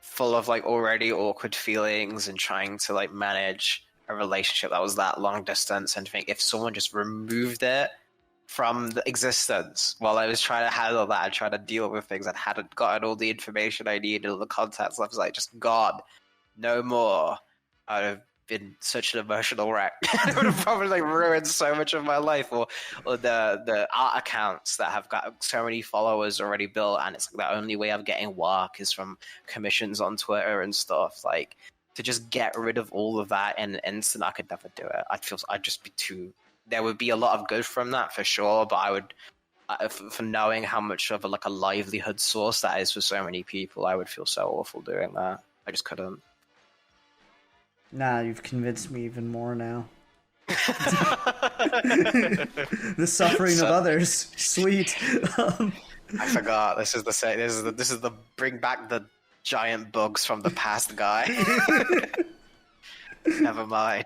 full of like already awkward feelings and trying to like manage a relationship that was that long distance, and think if someone just removed it from the existence while I was trying to handle that and trying to deal with things, and hadn't gotten all the information I needed, all the contacts, I was like, just God, no more. I'd have been such an emotional wreck. It would have probably like ruined so much of my life, or the art accounts that have got so many followers already built, and it's like the only way of getting work is from commissions on Twitter and stuff. Like, to just get rid of all of that in an instant, I could never do it. I'd just be too. There would be a lot of good from that for sure, but I would, for knowing how much of a livelihood source that is for so many people, I would feel so awful doing that. I just couldn't. Nah, you've convinced me even more now. The suffering of others, sweet. I forgot. This is the bring back the giant bugs from the past guy. Never mind.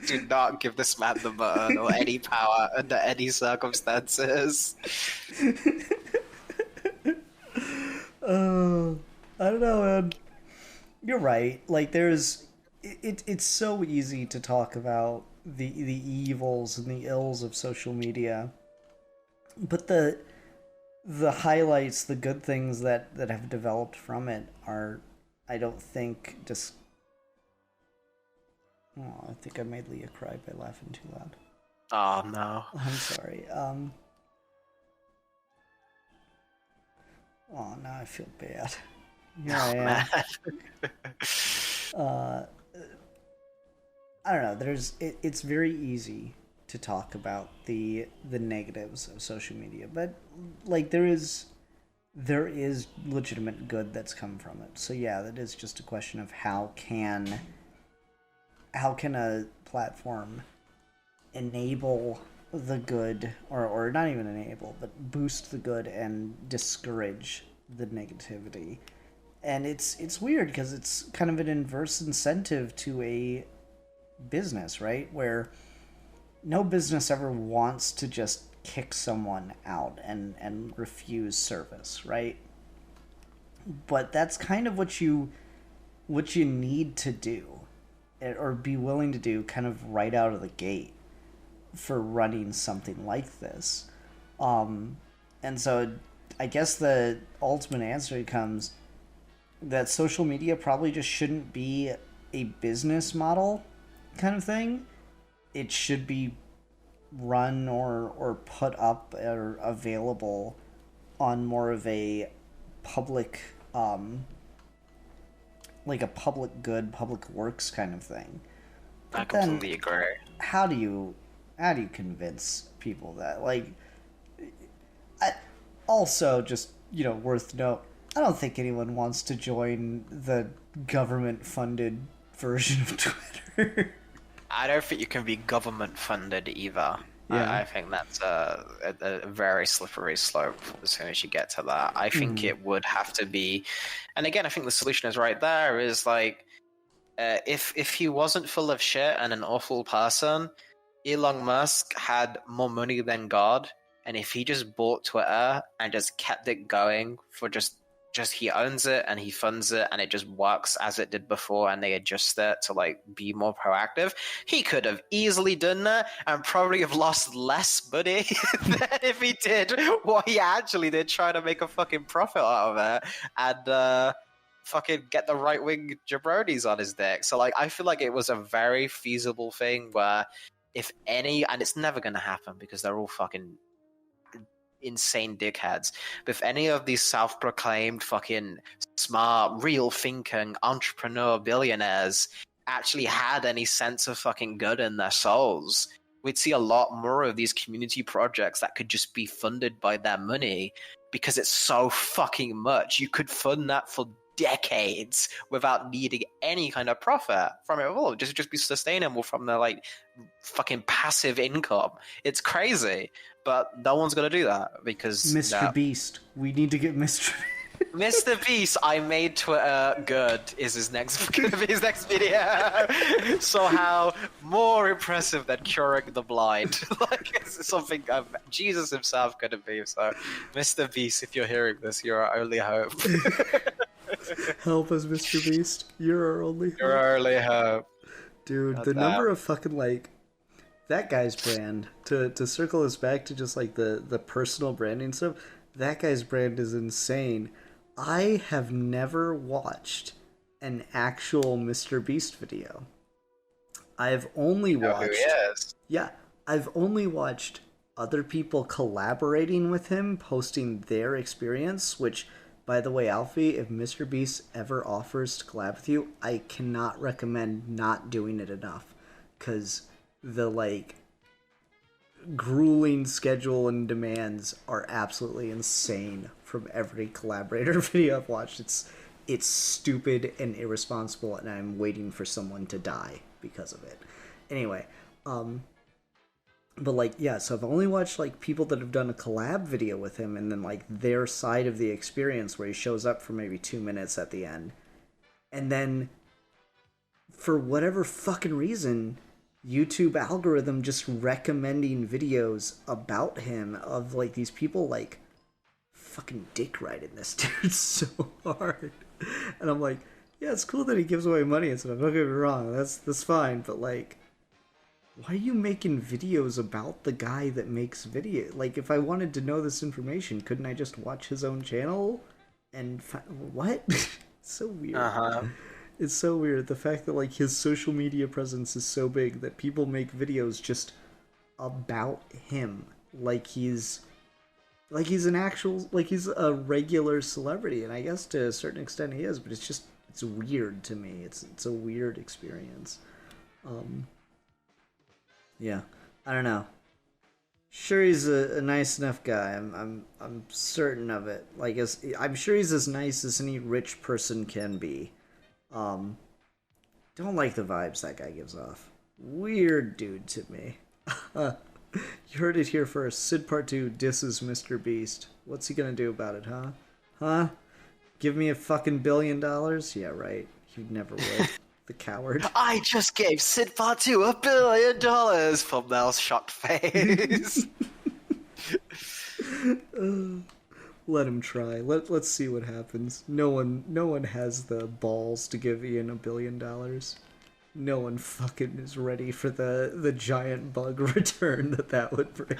Do not give this man the button or any power under any circumstances. I don't know, man. You're right. Like, it's so easy to talk about the evils and the ills of social media, but the highlights, the good things that have developed from it are, I don't think, just. Oh, I think I made Leah cry by laughing too loud. Oh no! I'm sorry. Oh, now I feel bad. Here I am. I don't know. It's very easy to talk about the negatives of social media, but like there is legitimate good that's come from it. So yeah, that is just a question of how can a platform enable the good, or not even enable, but boost the good and discourage the negativity. And it's weird because it's kind of an inverse incentive to a business, right? Where no business ever wants to just kick someone out and refuse service, right? But that's kind of what you need to do, or be willing to do, kind of right out of the gate for running something like this. And so I guess the ultimate answer becomes that social media probably just shouldn't be a business model kind of thing. It should be run or put up or available on more of a public, like a public good, public works kind of thing. But I completely agree. How do you convince people that, like, also just, worth note, I don't think anyone wants to join the government funded version of Twitter. I don't think you can be government funded either. Yeah. I think that's a very slippery slope as soon as you get to that. I think it would have to be, and again, I think the solution is right there, is like, if he wasn't full of shit and an awful person, Elon Musk had more money than God, and if he just bought Twitter and just kept it going for just he owns it and he funds it and it just works as it did before, and they adjust it to like be more proactive, he could have easily done that and probably have lost less money than if he did what he actually did, trying to make a fucking profit out of it and fucking get the right-wing jabronis on his dick. So like, I feel like it was a very feasible thing where if any, and it's never going to happen because they're all fucking insane dickheads, but if any of these self-proclaimed fucking smart, real thinking entrepreneur billionaires actually had any sense of fucking good in their souls, we'd see a lot more of these community projects that could just be funded by their money, because it's so fucking much. You could fund that for decades without needing any kind of profit from it at all. Just be sustainable from the like fucking passive income. It's crazy, but no one's gonna do that because Mr. Beast. We need to get Mr. Mr. Beast, I made Twitter good, is his next video. Somehow more impressive than curing the blind. Like, it's something Jesus himself couldn't be. So, Mr. Beast, if you're hearing this, you're our only hope. Help us, Mr. Beast. You're our only hope. You're our only hope. Dude, the number of fucking, like, that guy's brand, to circle us back to just, like, the personal branding stuff, that guy's brand is insane. I have never watched an actual Mr. Beast video. I've only watched... who he is. Yeah, I've only watched other people collaborating with him, posting their experience, which... By the way, Alfie, if Mr. Beast ever offers to collab with you, I cannot recommend not doing it enough. Because the, like, grueling schedule and demands are absolutely insane from every collaborator video I've watched. It's stupid and irresponsible, and I'm waiting for someone to die because of it. Anyway, but, like, yeah, so I've only watched, like, people that have done a collab video with him, and then, like, their side of the experience where he shows up for maybe 2 minutes at the end. And then, for whatever fucking reason, YouTube algorithm just recommending videos about him of, like, these people, like, fucking dick riding this dude so hard. And I'm like, yeah, it's cool that he gives away money and stuff, don't get me wrong, that's fine, but, like... Why are you making videos about the guy that makes video? Like, if I wanted to know this information, couldn't I just watch his own channel? And what? It's so weird. It's so weird. The fact that, like, his social media presence is so big that people make videos just about him. Like he's an actual, like he's a regular celebrity. And I guess to a certain extent he is, but it's weird to me. It's a weird experience. Yeah, I don't know. Sure, he's a nice enough guy. I'm certain of it. Like, I'm sure he's as nice as any rich person can be. Don't like the vibes that guy gives off. Weird dude to me. You heard it here first. Sid Part 2 disses Mr. Beast. What's he gonna do about it, huh? Huh? Give me a fucking $1 billion? Yeah, right. He never would. The coward. I just gave Sid Part 2 $1 billion. Thumbnail's shocked face. Let him try. Let's see what happens. No one has the balls to give Ian $1 billion. No one fucking is ready for the giant bug return that would bring.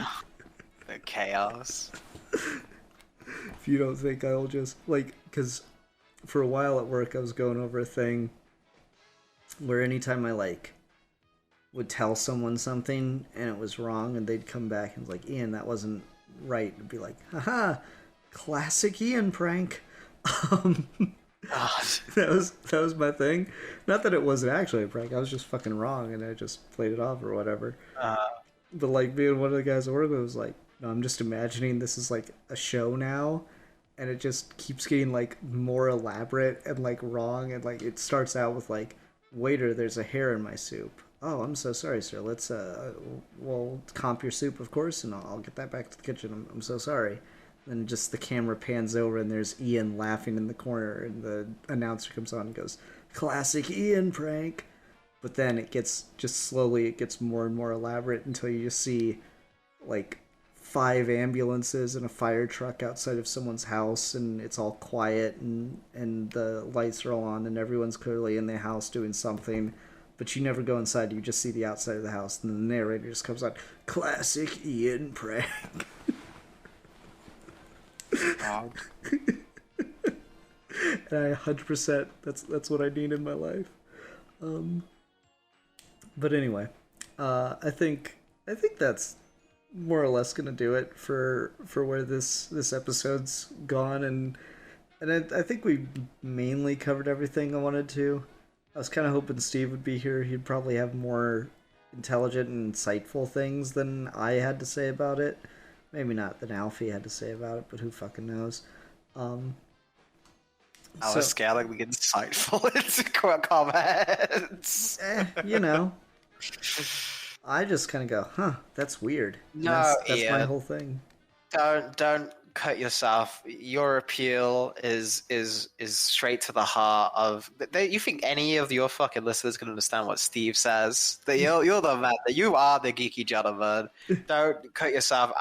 The chaos. If you don't think I'll just because for a while at work I was going over a thing where anytime I would tell someone something and it was wrong and they'd come back and was like, Ian, that wasn't right. I'd be like, haha, classic Ian prank. That was my thing. Not that it wasn't actually a prank. I was just fucking wrong and I just played it off or whatever. But being one of the guys at work was like, no, I'm just imagining this is a show now, and it just keeps getting more elaborate and wrong, and it starts out with waiter, there's a hair in my soup. Oh, I'm so sorry, sir. Let's we'll comp your soup, of course, and I'll get that back to the kitchen. I'm so sorry. Then just the camera pans over and there's Ian laughing in the corner, and the announcer comes on and goes, classic Ian prank. But then it gets more and more elaborate until you just see 5 ambulances and a fire truck outside of someone's house, and it's all quiet, and the lights are all on, and everyone's clearly in the house doing something, but you never go inside. You just see the outside of the house, and the narrator just comes on, classic Ian prank. And I 100%, that's what I need in my life. But anyway, I think that's more or less gonna do it for where this episode's gone, and I think we mainly covered everything I wanted to. I was kind of hoping Steve would be here. He'd probably have more intelligent and insightful things than I had to say about it. Maybe not than Alfie had to say about it, but who fucking knows. I was scared we get insightful into comments. You know. I just kind of go, huh, that's weird. No, that's my whole thing. Don't cut yourself. Your appeal is straight to the heart of. You think any of your fucking listeners can understand what Steve says? That you're the man. That you are the geeky gentleman. Don't cut yourself.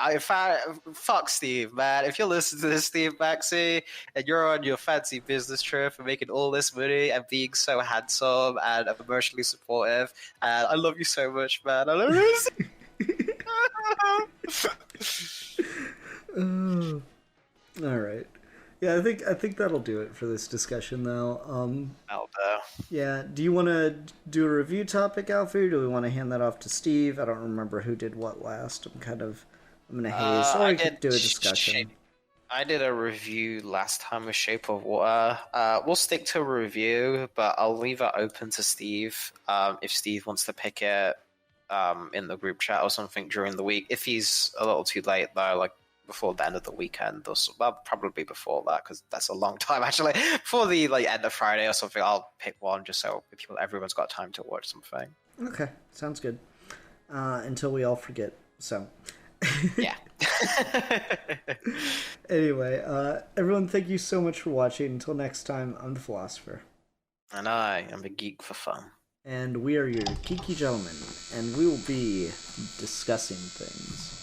Fuck Steve, man. If you're listening to this, Steve Maxey, and you're on your fancy business trip and making all this money and being so handsome and emotionally supportive, and I love you so much, man. I love you. All right. Yeah, I think that'll do it for this discussion, though. That'll do. Yeah. Do you want to do a review topic, Alfie, or do we want to hand that off to Steve? I don't remember who did what last. I'm gonna haze. Or I could do a discussion. I did a review last time with Shape of Water. We'll stick to a review, but I'll leave it open to Steve. If Steve wants to pick it in the group chat or something during the week. If he's a little too late, though, before the end of the weekend, or probably before that, because that's a long time actually. Before the end of Friday or something, I'll pick one just so everyone's got time to watch something. Okay, sounds good. Until we all forget. So. Yeah. Anyway, everyone, thank you so much for watching. Until next time, I'm the Philosopher. And I am a geek for fun. And we are your geeky gentlemen, and we will be discussing things.